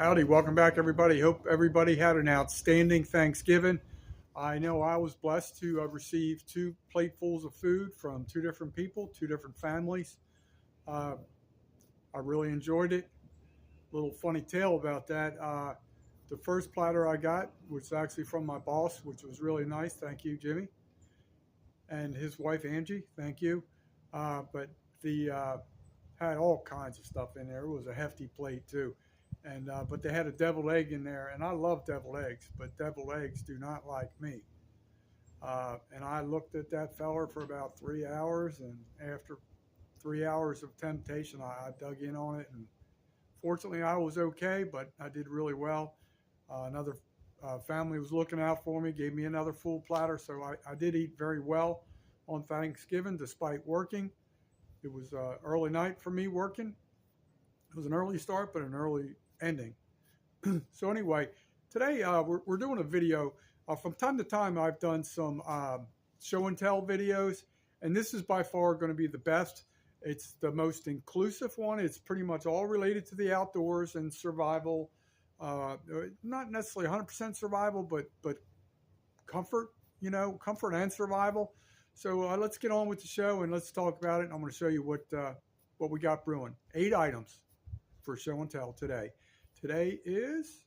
Howdy, welcome back everybody. Hope everybody had an outstanding Thanksgiving. I know I was blessed to receive 2 platefuls of food from 2 different people, 2 different families. Uh, I really enjoyed it. Little funny tale about that. The first platter I got was actually from my boss, which was really nice. Thank you, Jimmy, and his wife Angie. Thank you. But the had all kinds of stuff in there. It was a hefty plate too. And but they had a deviled egg in there, and I love deviled eggs, but deviled eggs do not like me. And I looked at that feller for about 3 hours, and after 3 hours of temptation, I dug in on it, and fortunately, I was okay, but I did really well. Another family was looking out for me, gave me another full platter, so I did eat very well on Thanksgiving despite working. It was early night for me working. It was an early start, but an early ending. So anyway, today we're doing a video. From time to time, I've done some show and tell videos, and this is by far going to be the best. It's the most inclusive one. It's pretty much all related to the outdoors and survival. Not necessarily 100% survival, but comfort, comfort and survival. So let's get on with the show and let's talk about it. I'm going to show you what we got brewing. 8 items for show and tell today. Today is,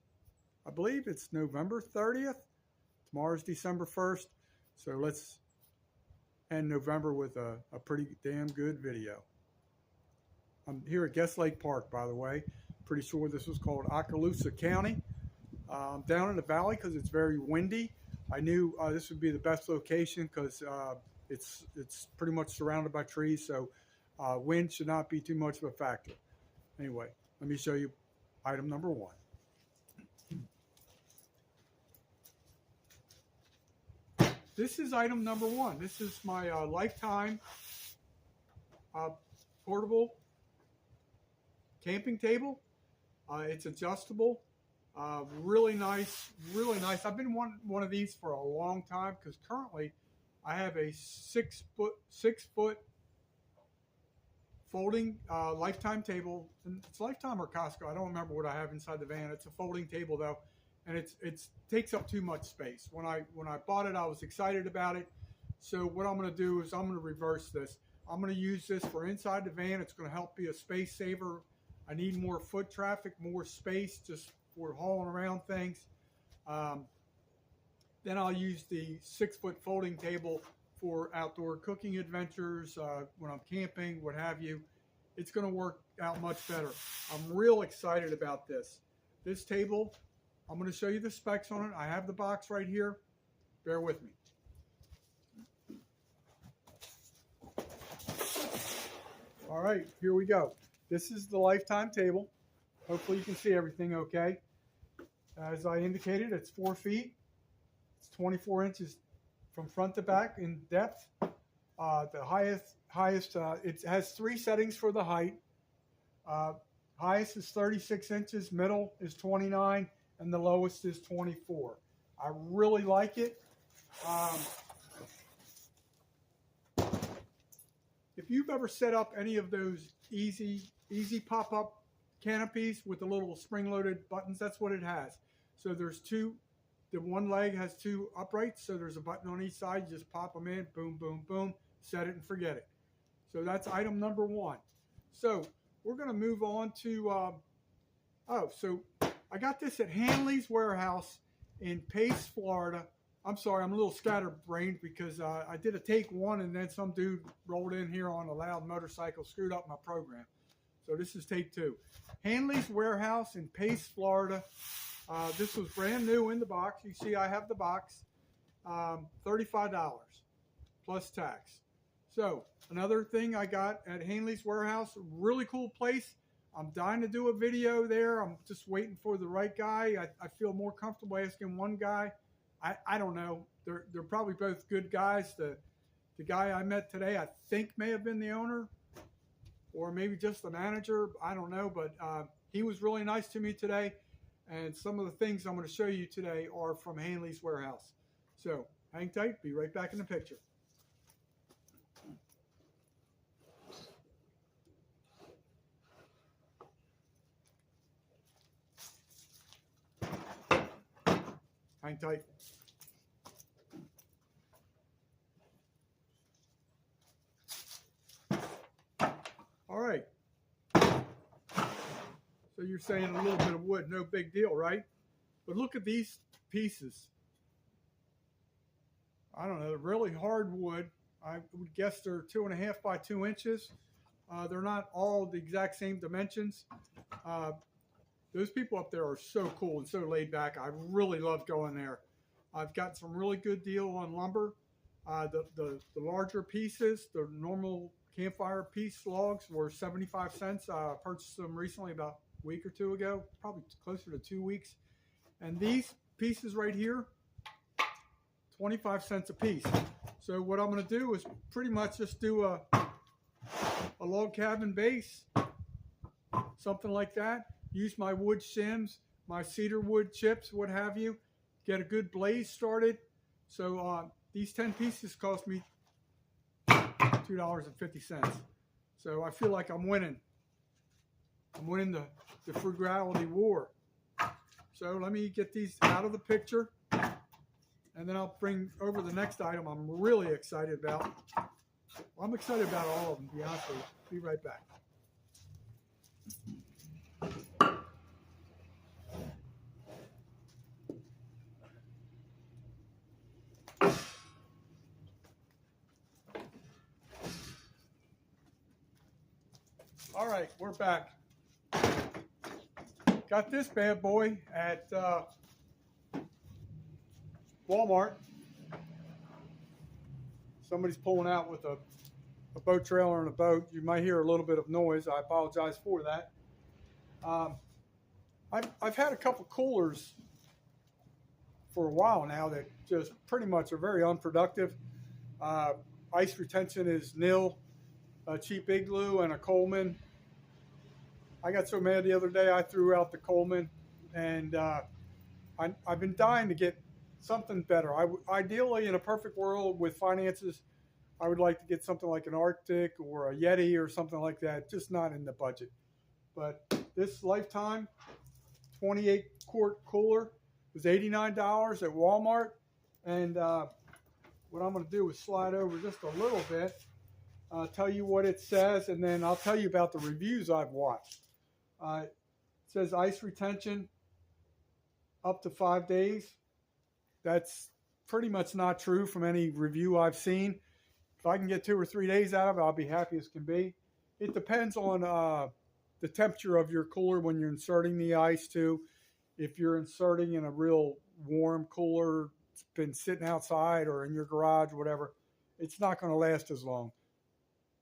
I believe it's November 30th. Tomorrow's December 1st. So let's end November with a pretty damn good video. I'm here at Guest Lake Park, by the way. Pretty sure this was called Okaloosa County. I'm down in the valley because it's very windy. I knew this would be the best location because it's pretty much surrounded by trees, so wind should not be too much of a factor. Anyway, let me show you item number 1. This is item number 1. This is my lifetime portable camping table. It's adjustable. Really nice, really nice. I've been wanting one of these for a long time because currently I have a 6 foot folding lifetime table. It's Lifetime or Costco. I don't remember what I have inside the van. It's a folding table though, and it takes up too much space. When I bought it, I was excited about it. So what I'm going to do is I'm going to reverse this. I'm going to use this for inside the van. It's going to help be a space saver. I need more foot traffic, more space just for hauling around things. Then I'll use the 6 foot folding table for outdoor cooking adventures, when I'm camping, what have you. It's going to work out much better. I'm real excited about this. This table, I'm going to show you the specs on it. I have the box right here. Bear with me. All right, here we go. This is the Lifetime table. Hopefully you can see everything okay. As I indicated, it's 4 feet. It's 24 inches from front to back in depth. The highest it has 3 settings for the height. Highest is 36 inches, middle is 29, and the lowest is 24. I really like it. If you've ever set up any of those easy pop-up canopies with the little spring-loaded buttons, that's what it has. So there's 2. The one leg has 2 uprights, so there's a button on each side. You just pop them in, boom, boom, boom, set it and forget it. So that's item number 1. So we're going to move on to, so I got this at Hanley's Warehouse in Pace, Florida. I'm sorry, I'm a little scatterbrained because I did a take 1 and then some dude rolled in here on a loud motorcycle, screwed up my program. So this is take 2. Hanley's Warehouse in Pace, Florida. This was brand new in the box. You see I have the box. $35 plus tax. So another thing I got at Hanley's Warehouse, really cool place. I'm dying to do a video there. I'm just waiting for the right guy. I feel more comfortable asking one guy. I don't know. They're probably both good guys. The guy I met today, I think may have been the owner or maybe just the manager. I don't know, but he was really nice to me today. And some of the things I'm going to show you today are from Hanley's Warehouse. So hang tight. Be right back in the picture. Hang tight. All right. So you're saying a little bit of wood, no big deal, right? But look at these pieces. I don't know, really hard wood. I would guess they're 2.5 by 2 inches. They're not all the exact same dimensions. Those people up there are so cool and so laid back. I really love going there. I've got some really good deal on lumber. The larger pieces, the normal campfire piece logs were 75 cents. I purchased them recently about a week or two ago, probably closer to 2 weeks. And these pieces right here, 25 cents a piece. So what I'm going to do is pretty much just do a log cabin base, something like that. Use my wood shims, my cedar wood chips, what have you. Get a good blaze started. So these 10 pieces cost me $2.50. So I feel like I'm winning. I'm winning the frugality war. So let me get these out of the picture, and then I'll bring over the next item I'm really excited about. I'm excited about all of them, to be honest with you. Be right back. All right, we're back. Got this bad boy at Walmart. Somebody's pulling out with a boat trailer and a boat. You might hear a little bit of noise. I apologize for that. I've had a couple coolers for a while now that just pretty much are very unproductive. Ice retention is nil. A cheap Igloo and a Coleman. I got so mad the other day I threw out the Coleman, and I've been dying to get something better. Ideally, in a perfect world with finances, I would like to get something like an Arctic or a Yeti or something like that, just not in the budget. But this Lifetime 28 quart cooler was $89 at Walmart, and what I'm going to do is slide over just a little bit, tell you what it says, and then I'll tell you about the reviews I've watched. It says ice retention up to 5 days. That's pretty much not true from any review I've seen. If I can get 2 or 3 days out of it, I'll be happy as can be. It depends on the temperature of your cooler when you're inserting the ice too. If you're inserting in a real warm cooler, it's been sitting outside or in your garage or whatever, it's not going to last as long.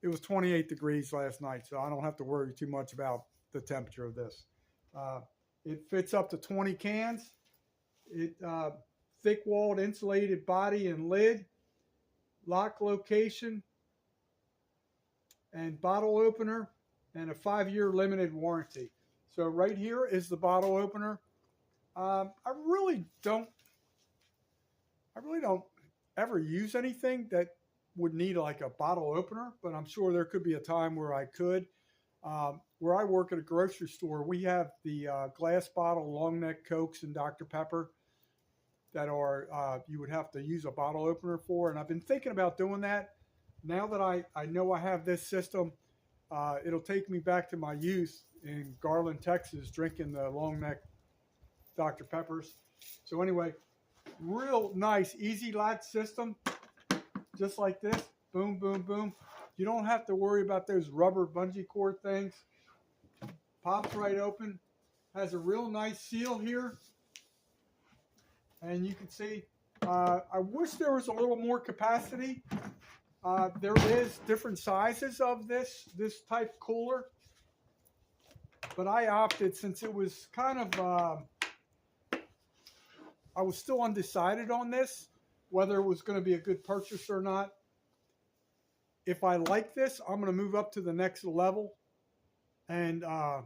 It was 28 degrees last night, so I don't have to worry too much about the temperature of this. It fits up to 20 cans. It thick-walled insulated body and lid, lock location, and bottle opener, and a 5-year limited warranty. So right here is the bottle opener. I really don't ever use anything that would need like a bottle opener, but I'm sure there could be a time where I could. Where I work at a grocery store, we have the glass bottle long neck Cokes and Dr. Pepper that are you would have to use a bottle opener for, and I've been thinking about doing that. Now that I know I have this system, it'll take me back to my youth in Garland, Texas, drinking the long neck Dr. Peppers. So anyway, real nice, easy latch system, just like this. Boom, boom, boom. You don't have to worry about those rubber bungee cord things. Pops right open. Has a real nice seal here. And you can see, I wish there was a little more capacity. There is different sizes of this type cooler. But I opted, since it was kind of, I was still undecided on this, whether it was going to be a good purchase or not. If I like this, I'm going to move up to the next level. And I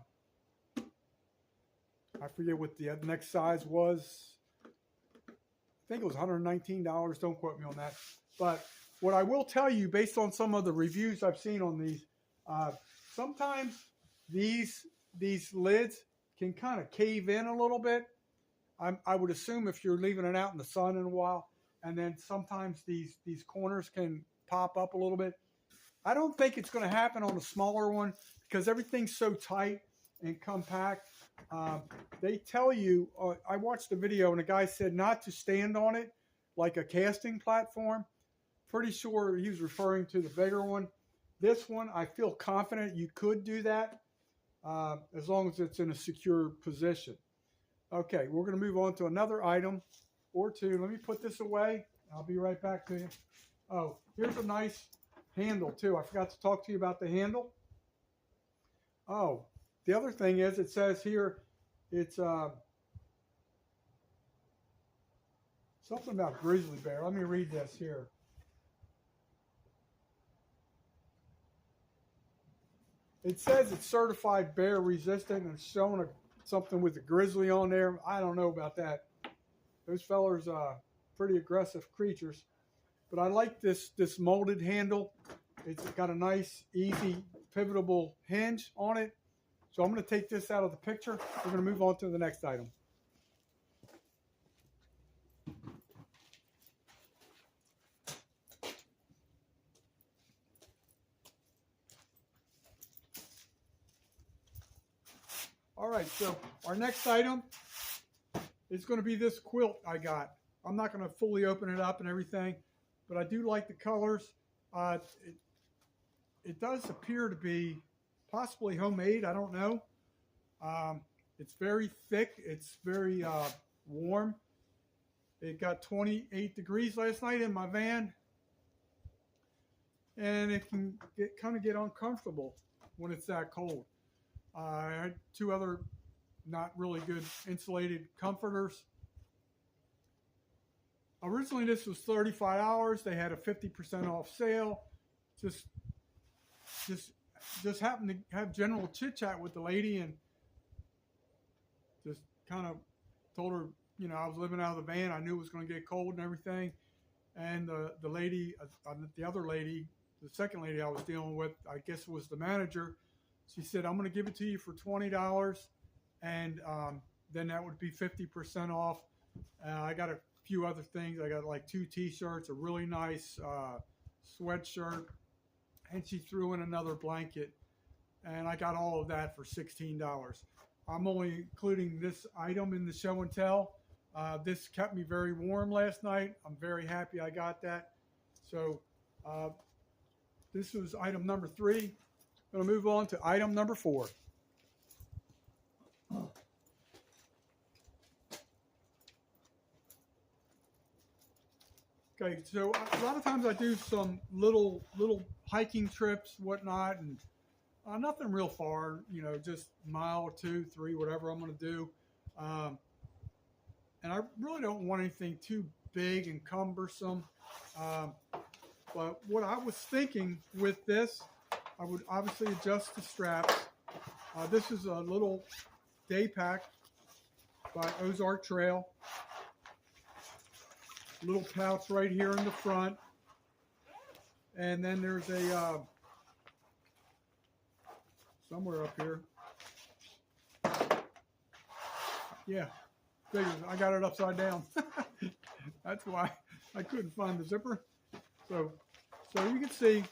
forget what the next size was. I think it was $119. Don't quote me on that. But what I will tell you, based on some of the reviews I've seen on these, sometimes these lids can kind of cave in a little bit. I would assume if you're leaving it out in the sun in a while, and then sometimes these corners can pop up a little bit. I don't think it's going to happen on a smaller one because everything's so tight and compact. They tell you, I watched a video and a guy said not to stand on it like a casting platform. Pretty sure he was referring to the bigger one. This one, I feel confident you could do that as long as it's in a secure position. Okay, we're going to move on to another item or two. Let me put this away. I'll be right back to you. Oh, here's a nice handle too. I forgot to talk to you about the handle. Oh, the other thing is it says here it's something about grizzly bear. Let me read this here. It says it's certified bear resistant and it's showing something with a grizzly on there. I don't know about that. Those fellers pretty aggressive creatures. But I like this molded handle. It's got a nice, easy, pivotable hinge on it. So I'm going to take this out of the picture. We're going to move on to the next item. All right, so our next item is going to be this quilt I got. I'm not going to fully open it up and everything, but I do like the colors. It does appear to be possibly homemade. I don't know. It's very thick. It's very warm. It got 28 degrees last night in my van, and it can kind of get uncomfortable when it's that cold. I had two other not really good insulated comforters. Originally, this was $35. They had a 50% off sale. Just happened to have general chit chat with the lady and just kind of told her, you know, I was living out of the van. I knew it was going to get cold and everything. And the lady, the other lady, the second lady I was dealing with, I guess was the manager. She said, I'm going to give it to you for $20, and then that would be 50% off. I got a few other things. I got like 2 T-shirts, a really nice sweatshirt, and she threw in another blanket, and I got all of that for $16. I'm only including this item in the show and tell. This kept me very warm last night. I'm very happy I got that. So this was item number 3. I'm going to move on to item number 4. Okay, so a lot of times I do some little hiking trips, whatnot, and nothing real far, you know, just a mile or 2, 3, whatever I'm going to do. And I really don't want anything too big and cumbersome. But what I was thinking with this, I would obviously adjust the straps. This is a little day pack by Ozark Trail. Little pouch right here in the front. And then there's a, somewhere up here. Yeah, figures. I got it upside down. That's why I couldn't find the zipper. So you can see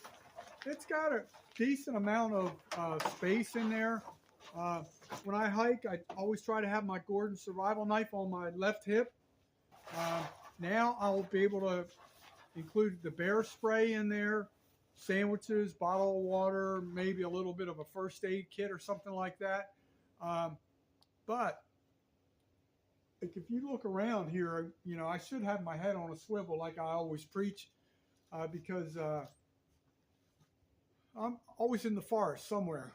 it's got a decent amount of space in there. When I hike, I always try to have my Gordon survival knife on my left hip. Now I'll be able to include the bear spray in there, sandwiches, bottle of water, maybe a little bit of a first aid kit or something like that. But if you look around here, you know, I should have my head on a swivel like I always preach, because I'm always in the forest somewhere.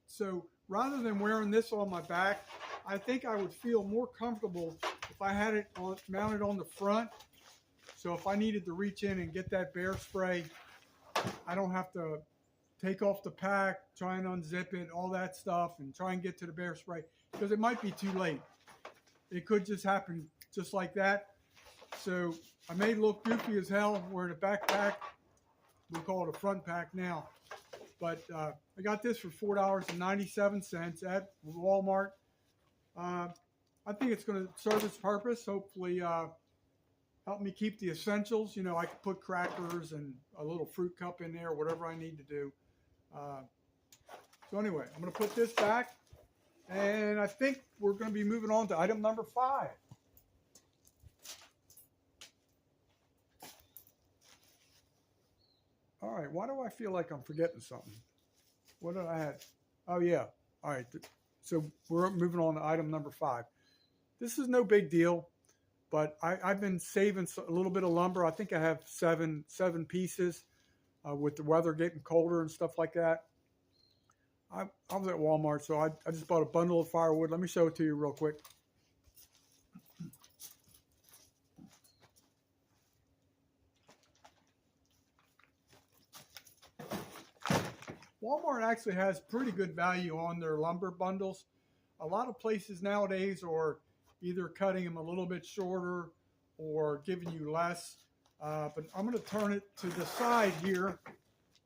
So rather than wearing this on my back, I think I would feel more comfortable if I had it mounted on the front. So if I needed to reach in and get that bear spray, I don't have to take off the pack, try and unzip it, all that stuff, and try and get to the bear spray, because it might be too late. It could just happen just like that. So I may look goofy as hell wearing a backpack. We call it a front pack now. But I got this for $4.97 at Walmart. I think it's going to serve its purpose. Hopefully, help me keep the essentials. You know, I could put crackers and a little fruit cup in there, whatever I need to do. So anyway, I'm going to put this back, and I think we're going to be moving on to item number 5. All right, why do I feel like I'm forgetting something? What did I have? Oh, yeah. All right, so we're moving on to item number 5. This is no big deal, but I've been saving a little bit of lumber. I think I have seven pieces with the weather getting colder and stuff like that. I was at Walmart, so I just bought a bundle of firewood. Let me show it to you real quick. Walmart actually has pretty good value on their lumber bundles. A lot of places nowadays are either cutting them a little bit shorter or giving you less. But I'm going to turn it to the side here.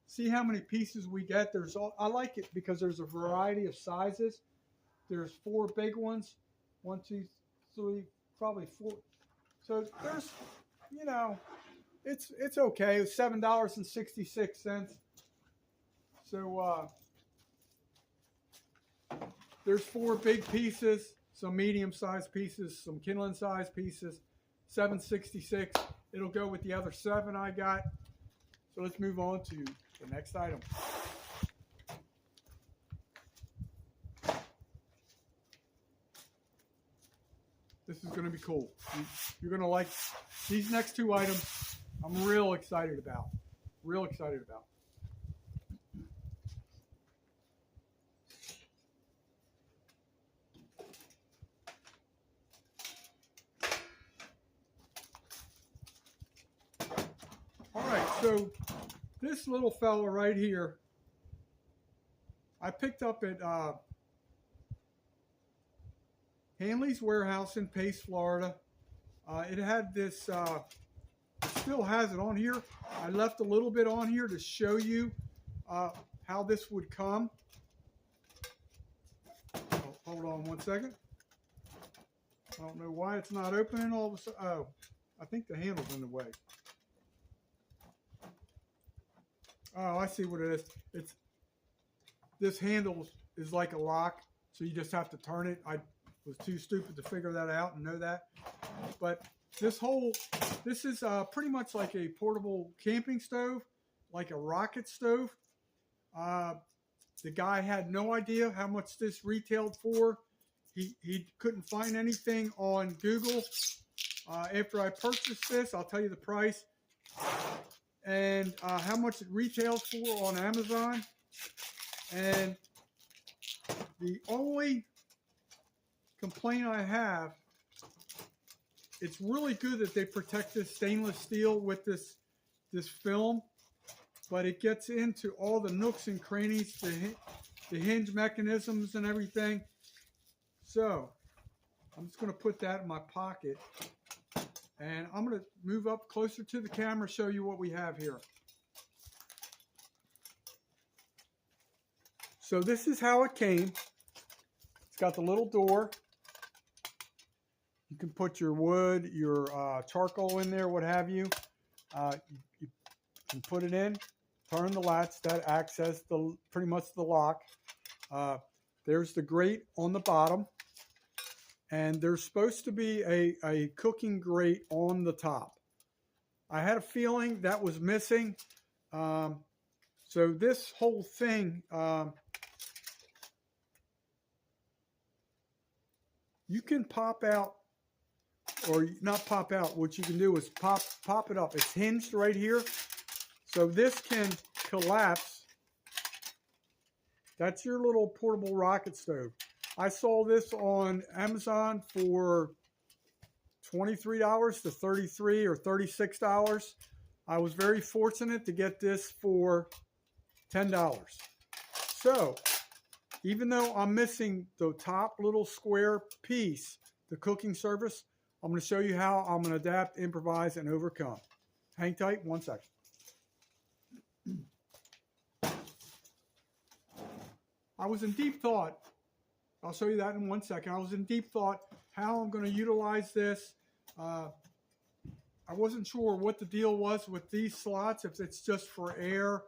See how many pieces we get. I like it because there's a variety of sizes. There's 4 big ones. 1, 2, 3, probably 4. So there's, you know, it's okay. It's $7.66. So there's 4 big pieces, some medium-sized pieces, some kindling-sized pieces. $7.66. It'll go with the other 7 I got. So let's move on to the next item. This is going to be cool. You're going to like these next 2 items. I'm real excited about. Real excited about. All right, so this little fella right here, I picked up at Hanley's Warehouse in Pace, Florida. It had this, it still has it on here. I left a little bit on here to show you how this would come. Oh, hold on one second. I don't know why it's not opening all of a sudden. Oh, I think the handle's in the way. Oh, I see what it is. This handle is like a lock, so you just have to turn it. I was too stupid to figure that out and know that. But this is pretty much like a portable camping stove, like a rocket stove. The guy had no idea how much this retailed for. He couldn't find anything on Google. After I purchased this, I'll tell you the price and how much it retails for on Amazon. And the only complaint I have, it's really good that they protect this stainless steel with this film, but it gets into all the nooks and crannies, the hinge mechanisms and everything. So I'm just going to put that in my pocket, and I'm going to move up closer to the camera, show you what we have here. So this is how it came. It's got the little door. You can put your wood, your charcoal in there, what have you. You can put it in, turn the latch. That acts as pretty much the lock. There's the grate on the bottom. And there's supposed to be a cooking grate on the top. I had a feeling that was missing. So this whole thing, you can pop out, or not pop out. What you can do is pop it up. It's hinged right here. So this can collapse. That's your little portable rocket stove. I saw this on Amazon for $23 to $33 or $36. I was very fortunate to get this for $10. So even though I'm missing the top little square piece, the cooking surface, I'm going to show you how I'm going to adapt, improvise, and overcome. Hang tight, 1 second. I was in deep thought. I'll show you that in 1 second. I was in deep thought how I'm going to utilize this. I wasn't sure what the deal was with these slots, if it's just for air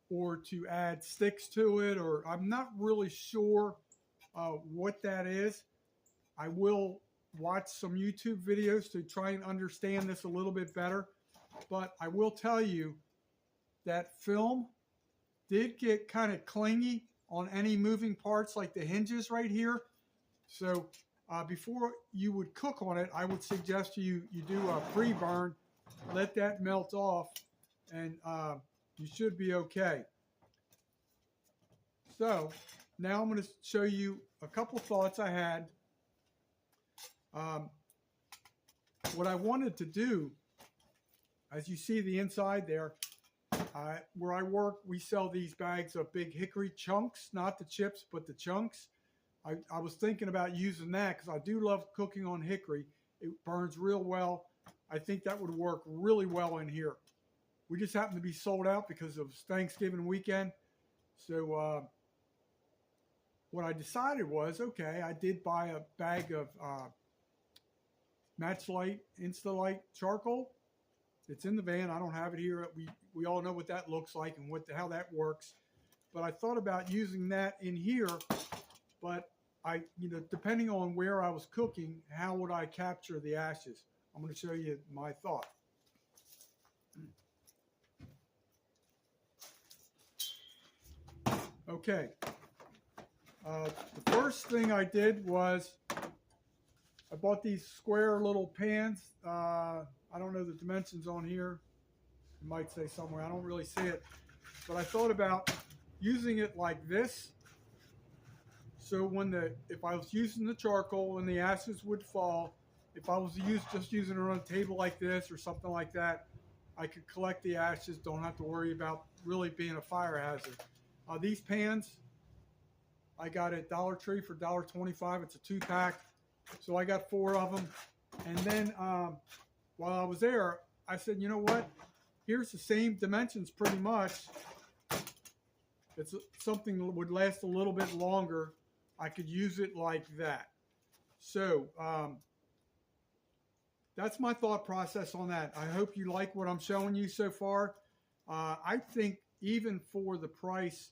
or to add sticks to it, or I'm not really sure what that is. I will watch some YouTube videos to try and understand this a little bit better, but I will tell you that film did get kind of clingy on any moving parts like the hinges right here. So before you would cook on it, I would suggest you do a pre-burn, let that melt off, and you should be okay. So now I'm going to show you a couple thoughts I had. What I wanted to do, as you see the inside there, where I work, we sell these bags of big hickory chunks, not the chips, but the chunks. I was thinking about using that because I do love cooking on hickory. It burns real well. I think that would work really well in here. We just happen to be sold out because of Thanksgiving weekend. So what I decided was, okay, I did buy a bag of Matchlight Instalight charcoal. It's in the van. I don't have it here. We all know what that looks like and how that works. But I thought about using that in here. But depending on where I was cooking, how would I capture the ashes? I'm going to show you my thought. Okay. The first thing I did was I bought these square little pans. I don't know the dimensions on here. It might say somewhere. I don't really see it. But I thought about using it like this. So if I was using the charcoal and the ashes would fall, if I was just using it on a table like this or something like that, I could collect the ashes, don't have to worry about really being a fire hazard. These pans, I got at Dollar Tree for $1.25. It's a 2-pack. So I got 4 of them. And then while I was there, I said, you know what? Here's the same dimensions pretty much. It's something that would last a little bit longer. I could use it like that. So that's my thought process on that. I hope you like what I'm showing you so far. I think even for the price,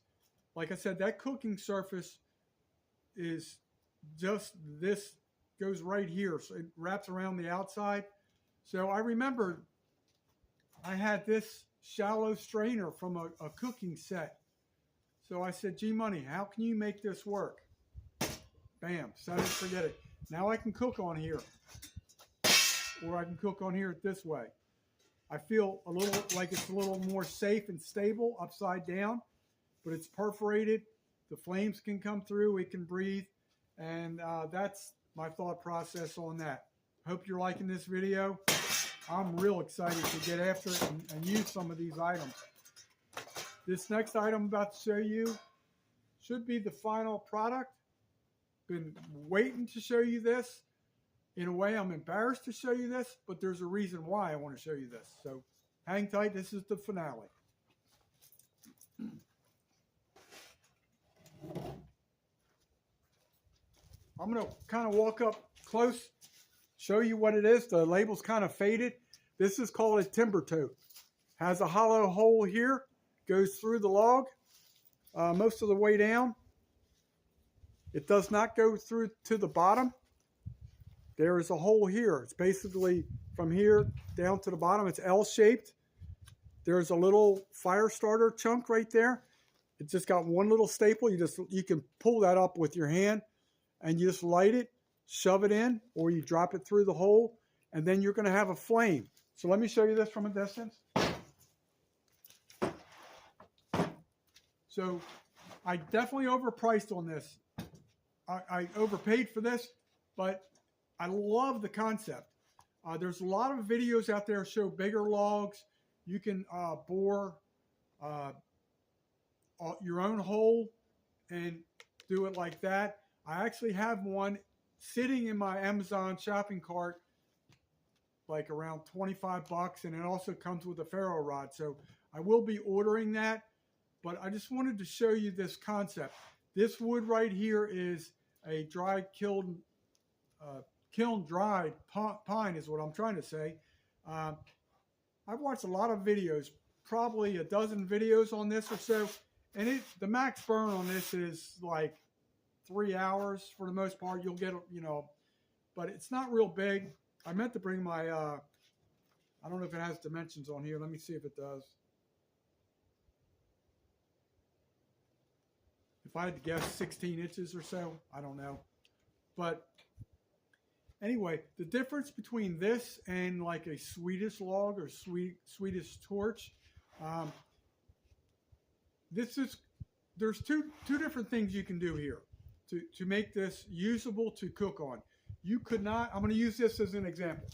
like I said, that cooking surface is just this, goes right here. So it wraps around the outside. So I remember I had this shallow strainer from a cooking set. So I said, G Money, how can you make this work? Bam, set it, forget it. Now I can cook on here. Or I can cook on here this way. I feel a little like it's a little more safe and stable upside down, but it's perforated. The flames can come through, it can breathe, and that's my thought process on that. Hope you're liking this video. I'm real excited to get after it and use some of these items. This next item I'm about to show you should be the final product. Been waiting to show you this. In a way, I'm embarrassed to show you this, but there's a reason why I want to show you this. So hang tight. This is the finale. I'm going to kind of walk up close, show you what it is. The label's kind of faded. This is called a timber tote. Has a hollow hole here. Goes through the log most of the way down. It does not go through to the bottom. There is a hole here. It's basically from here down to the bottom. It's L-shaped. There's a little fire starter chunk right there. It's just got one little staple. You can pull that up with your hand and you just light it, shove it in, or you drop it through the hole, and then you're going to have a flame. So let me show you this from a distance. So I definitely overpriced on this. I overpaid for this, but I love the concept. There's a lot of videos out there show bigger logs. You can bore your own hole and do it like that. I actually have one sitting in my Amazon shopping cart, like around 25 bucks, and it also comes with a ferro rod. So I will be ordering that, but I just wanted to show you this concept. This wood right here is a dry kiln kiln dried pine is what I'm trying to say. Uh, I've watched a lot of videos, probably a dozen videos on this or so, and the max burn on this is like 3 hours for the most part. You'll get, but it's not real big. I meant to bring my, I don't know if it has dimensions on here. Let me see if it does. If I had to guess, 16 inches or so. I don't know. But anyway, the difference between this and like a Swedish log or Swedish torch, there's two different things you can do here to make this usable to cook on. You could not, I'm going to use this as an example.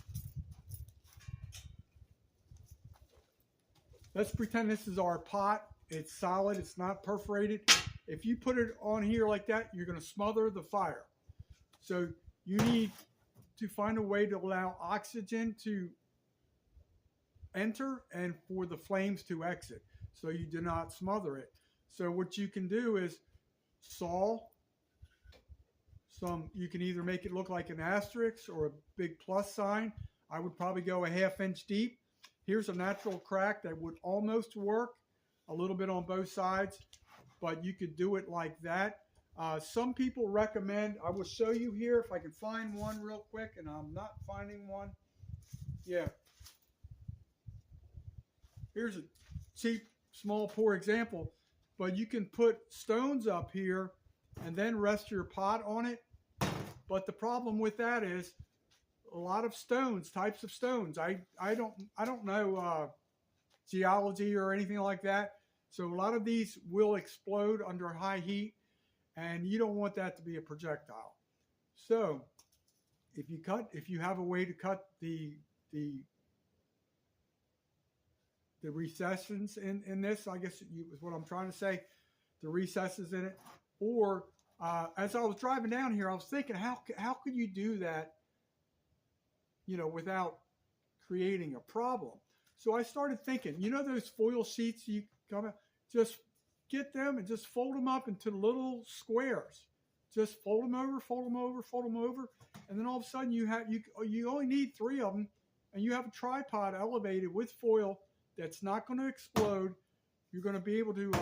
Let's pretend this is our pot. It's solid, it's not perforated. If you put it on here like that, you're going to smother the fire. So you need to find a way to allow oxygen to enter and for the flames to exit, so you do not smother it. So what you can do is saw some, you can either make it look like an asterisk or a big plus sign. I would probably go a 1/2 inch deep. Here's a natural crack that would almost work, a little bit on both sides, but you could do it like that. Some people recommend, I will show you here if I can find one real quick, and I'm not finding one. Yeah. Here's a cheap, small, poor example, but you can put stones up here and then rest your pot on it. But the problem with that is a lot of stones, types of stones. I don't know geology or anything like that. So a lot of these will explode under high heat, and you don't want that to be a projectile. So if you have a way to cut the recessions in this, I guess is what I'm trying to say, the recesses in it. Or as I was driving down here, I was thinking, how could you do that, without creating a problem? So I started thinking, those foil sheets you come out, just get them and just fold them up into little squares. Just fold them over, fold them over, fold them over, and then all of a sudden you only need 3 of them, and you have a tripod elevated with foil that's not going to explode. You're going to be able to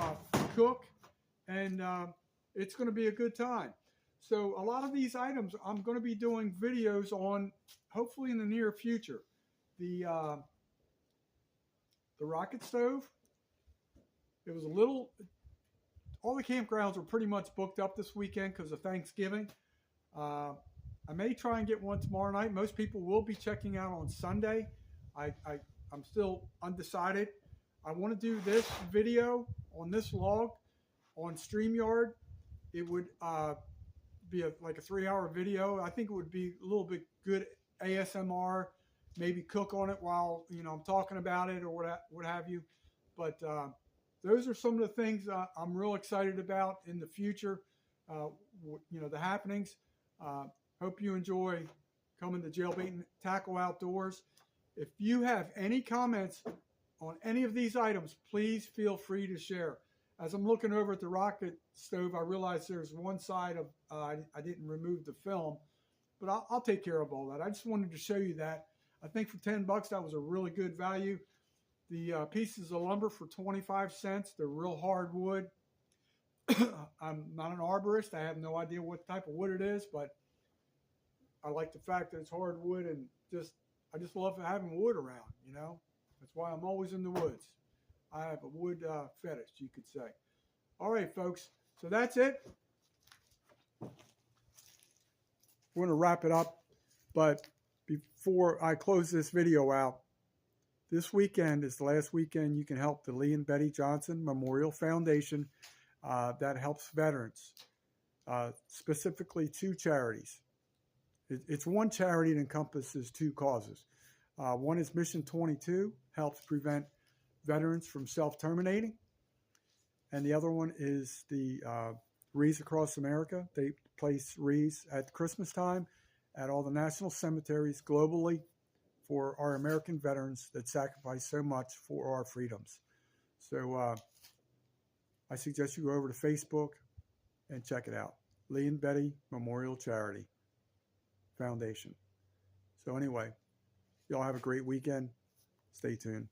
cook, and it's going to be a good time. So a lot of these items I'm going to be doing videos on, hopefully in the near future. The rocket stove, it was all the campgrounds were pretty much booked up this weekend because of Thanksgiving. I may try and get one tomorrow night. Most people will be checking out on Sunday. I'm still undecided. I want to do this video on this log on StreamYard. It would be like a 3-hour video. I think it would be a little bit good ASMR, maybe cook on it while I'm talking about it or what have you. But those are some of the things I'm real excited about in the future. The happenings. Hope you enjoy coming to Jailbait and Tackle Outdoors. If you have any comments on any of these items, please feel free to share. As I'm looking over at the rocket stove, I realize there's one side of, I didn't remove the film, but I'll take care of all that. I just wanted to show you that. I think for $10, that was a really good value. The pieces of lumber for 25 cents. They're real hard wood. I'm not an arborist. I have no idea what type of wood it is, but I like the fact that it's hardwood, and I just love having wood around, That's why I'm always in the woods. I have a wood fetish, you could say. All right, folks. So that's it. We're going to wrap it up. But before I close this video out, this weekend is the last weekend you can help the Lee and Betty Johnson Memorial Foundation that helps veterans, specifically 2 charities. It's one charity that encompasses 2 causes. One is Mission 22, helps prevent veterans from self-terminating. And the other one is the Wreaths Across America. They place wreaths at Christmas time at all the national cemeteries globally for our American veterans that sacrifice so much for our freedoms. So I suggest you go over to Facebook and check it out. Lee and Betty Memorial Charity Foundation. So anyway, y'all have a great weekend. Stay tuned.